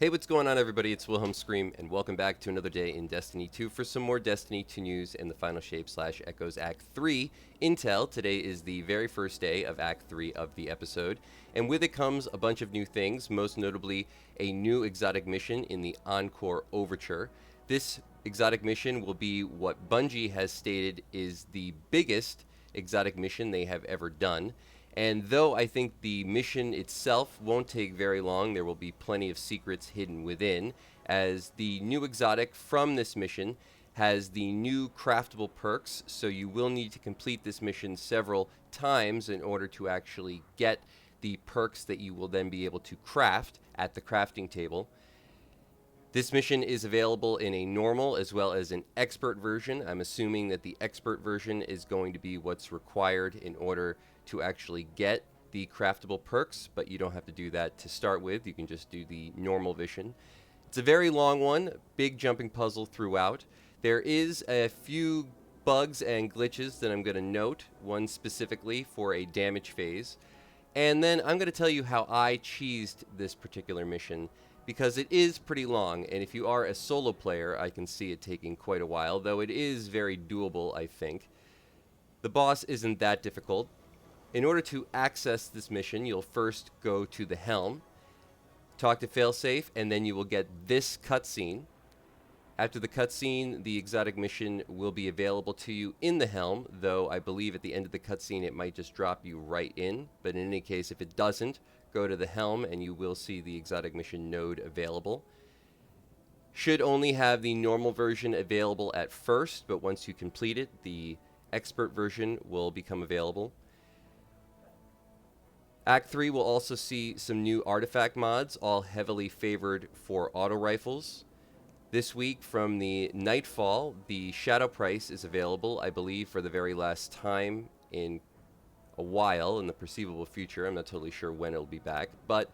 Hey, what's going on, everybody? It's Wilhelm Scream, and welcome back to another day in Destiny 2 for some more Destiny 2 news and the Final Shape / Echoes Act 3 intel. Today is the very first day of Act 3 of the episode, and with it comes a bunch of new things, most notably a new exotic mission in the Encore Overture. This exotic mission will be what Bungie has stated is the biggest exotic mission they have ever done. And though I think the mission itself won't take very long, there will be plenty of secrets hidden within, as the new exotic from this mission has the new craftable perks, so you will need to complete this mission several times in order to actually get the perks that you will then be able to craft at the crafting table. This mission is available in a normal as well as an expert version. I'm assuming that the expert version is going to be what's required in order to actually get the craftable perks, but you don't have to do that to start with. You can just do the normal version. It's a very long one, big jumping puzzle throughout. There is a few bugs and glitches that I'm going to note, one specifically for a damage phase. And then I'm going to tell you how I cheesed this particular mission, because it is pretty long, and if you are a solo player, I can see it taking quite a while, though it is very doable, I think. The boss isn't that difficult. In order to access this mission, you'll first go to the helm, talk to Failsafe, and then you will get this cutscene. After the cutscene, the exotic mission will be available to you in the helm, though I believe at the end of the cutscene it might just drop you right in. But in any case, if it doesn't, go to the helm and you will see the exotic mission node available. Should only have the normal version available at first, but once you complete it, the expert version will become available. Act 3 will also see some new artifact mods, all heavily favored for auto rifles. This week from the Nightfall, the Shadow Price is available, I believe, for the very last time in a while in the perceivable future. I'm not totally sure when it'll be back, but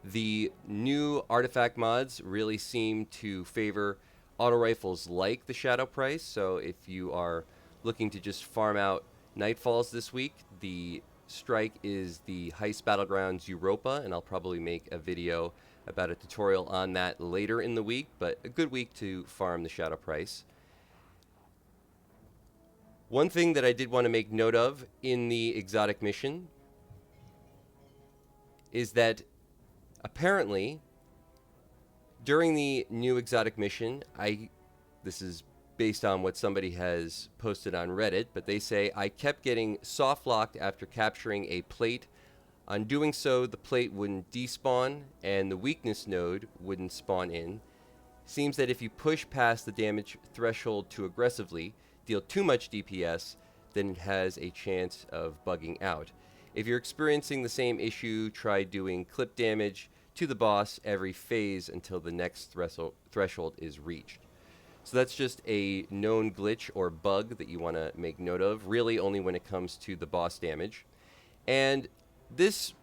the new artifact mods really seem to favor auto rifles like the Shadow Price. So if you are looking to just farm out Nightfalls this week, the strike is the Heist Battlegrounds Europa, and I'll probably make a video about a tutorial on that later in the week, but a good week to farm the Shadow Price. One thing that I did want to make note of in the exotic mission is that apparently during the new exotic mission, this is based on what somebody has posted on Reddit, but they say, I kept getting soft locked after capturing a plate. On doing so, the plate wouldn't despawn and the weakness node wouldn't spawn in. Seems that if you push past the damage threshold too aggressively, deal too much DPS, then it has a chance of bugging out. If you're experiencing the same issue, try doing clip damage to the boss every phase until the next threshold is reached. So that's just a known glitch or bug that you want to make note of, really only when it comes to the boss damage. And this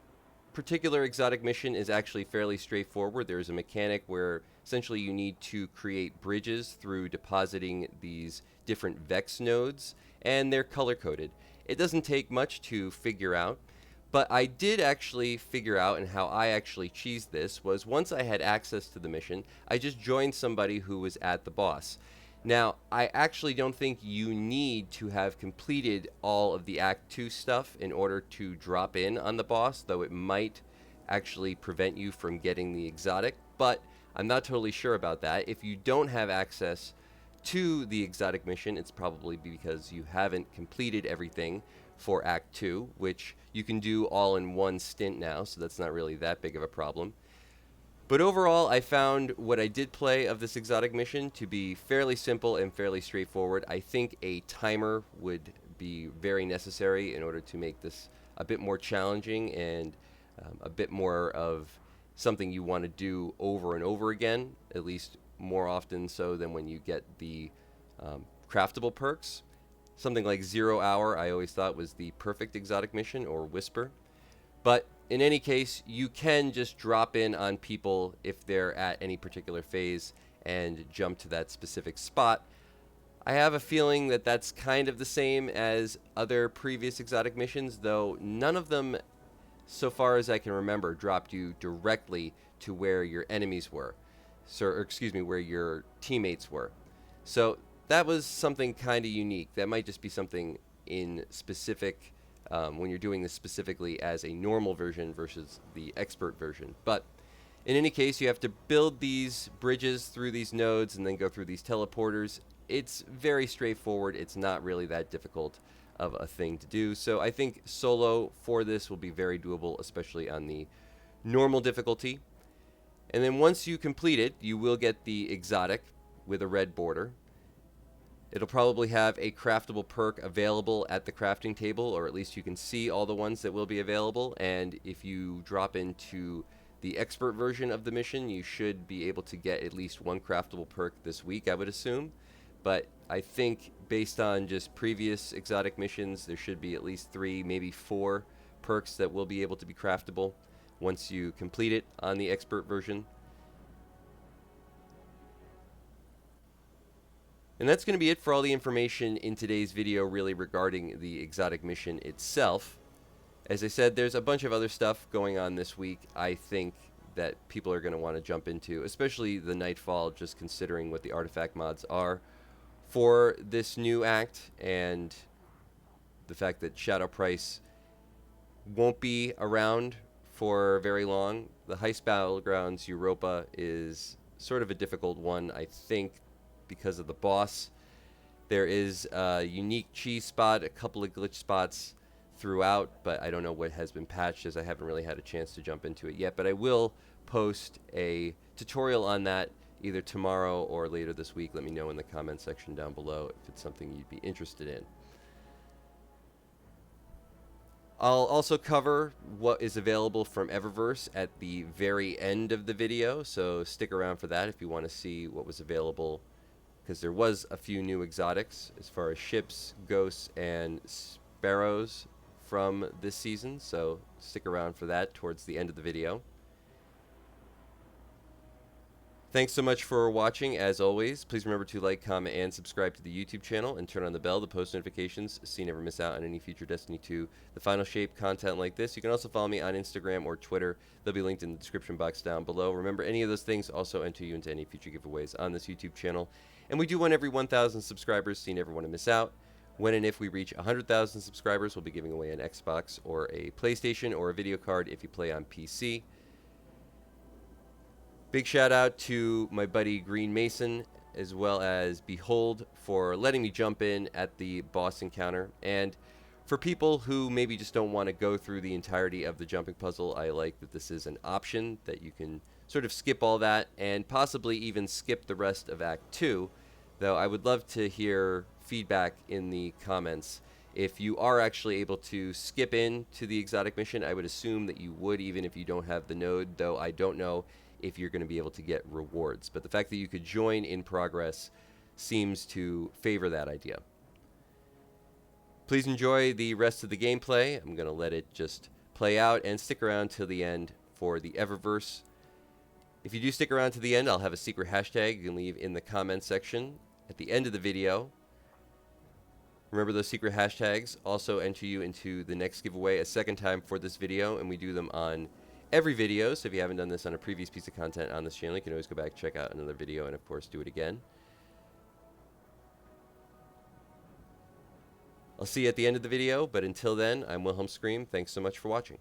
particular exotic mission is actually fairly straightforward. There's a mechanic where essentially you need to create bridges through depositing these different Vex nodes, and they're color-coded. It doesn't take much to figure out, but I did actually figure out, and how I actually cheesed this was once I had access to the mission, I just joined somebody who was at the boss. Now, I actually don't think you need to have completed all of the Act 2 stuff in order to drop in on the boss, though it might actually prevent you from getting the exotic, but I'm not totally sure about that. If you don't have access to the exotic mission, it's probably because you haven't completed everything for Act 2, which you can do all in one stint now, so that's not really that big of a problem. But overall, I found what I did play of this exotic mission to be fairly simple and fairly straightforward. I think a timer would be very necessary in order to make this a bit more challenging and a bit more of something you want to do over and over again, at least more often so than when you get the craftable perks. Something like 0 Hour I always thought was the perfect exotic mission, or Whisper. But in any case, you can just drop in on people if they're at any particular phase and jump to that specific spot. I have a feeling that that's kind of the same as other previous exotic missions, though none of them, so far as I can remember, dropped you directly to where your enemies were. where your teammates were. So that was something kind of unique. That might just be something in specific when you're doing this specifically as a normal version versus the expert version. But in any case, you have to build these bridges through these nodes and then go through these teleporters. It's very straightforward. It's not really that difficult of a thing to do. So I think solo for this will be very doable, especially on the normal difficulty. And then once you complete it, you will get the exotic with a red border. It'll probably have a craftable perk available at the crafting table, or at least you can see all the ones that will be available. And if you drop into the expert version of the mission, you should be able to get at least one craftable perk this week, I would assume. But I think based on just previous exotic missions, there should be at least 3, maybe 4 perks that will be able to be craftable once you complete it on the expert version. And that's going to be it for all the information in today's video really regarding the exotic mission itself. As I said, there's a bunch of other stuff going on this week I think that people are going to want to jump into, especially the Nightfall, just considering what the artifact mods are for this new act and the fact that Shadow Price won't be around for very long. The Heist Battlegrounds Europa is sort of a difficult one, I think, because of the boss. There is a unique cheese spot, a couple of glitch spots throughout, but I don't know what has been patched as I haven't really had a chance to jump into it yet. But I will post a tutorial on that either tomorrow or later this week. Let me know in the comment section down below if it's something you'd be interested in. I'll also cover what is available from Eververse at the very end of the video, so stick around for that if you want to see what was available, because there was a few new exotics as far as ships, ghosts, and sparrows from this season, so stick around for that towards the end of the video. Thanks so much for watching. As always, please remember to like, comment, and subscribe to the YouTube channel, and turn on the bell to post notifications so you never miss out on any future Destiny 2 The Final Shape content like this. You can also follow me on Instagram or Twitter. They'll be linked in the description box down below. Remember, any of those things also enter you into any future giveaways on this YouTube channel. And we do one every 1,000 subscribers, so you never want to miss out. When and if we reach 100,000 subscribers, we'll be giving away an Xbox or a PlayStation or a video card if you play on PC. Big shout out to my buddy Green Mason as well as Behold for letting me jump in at the boss encounter. And for people who maybe just don't want to go through the entirety of the jumping puzzle, I like that this is an option that you can sort of skip all that and possibly even skip the rest of Act 2. Though I would love to hear feedback in the comments. If you are actually able to skip in to the exotic mission, I would assume that you would even if you don't have the node, though I don't know if you're going to be able to get rewards. But the fact that you could join in progress seems to favor that idea. Please enjoy the rest of the gameplay. I'm going to let it just play out and stick around till the end for the Eververse. If you do stick around to the end, I'll have a secret hashtag you can leave in the comments section at the end of the video. Remember, those secret hashtags also enter you into the next giveaway a second time for this video, and we do them on every video. So if you haven't done this on a previous piece of content on this channel, you can always go back, check out another video, and of course do it again. I'll see you at the end of the video, but until then, I'm Wilhelm Scream. Thanks so much for watching.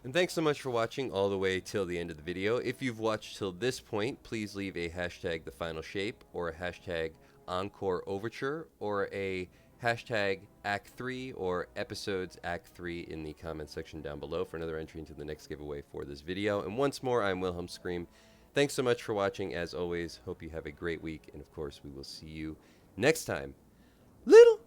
And thanks so much for watching all the way till the end of the video. If you've watched till this point, please leave a hashtag the final shape or a hashtag Encore Overture or a hashtag Act 3 or episodes Act 3 in the comment section down below for another entry into the next giveaway for this video. And once more, I'm Wilhelm Scream. Thanks so much for watching. As always, hope you have a great week. And of course, we will see you next time. Little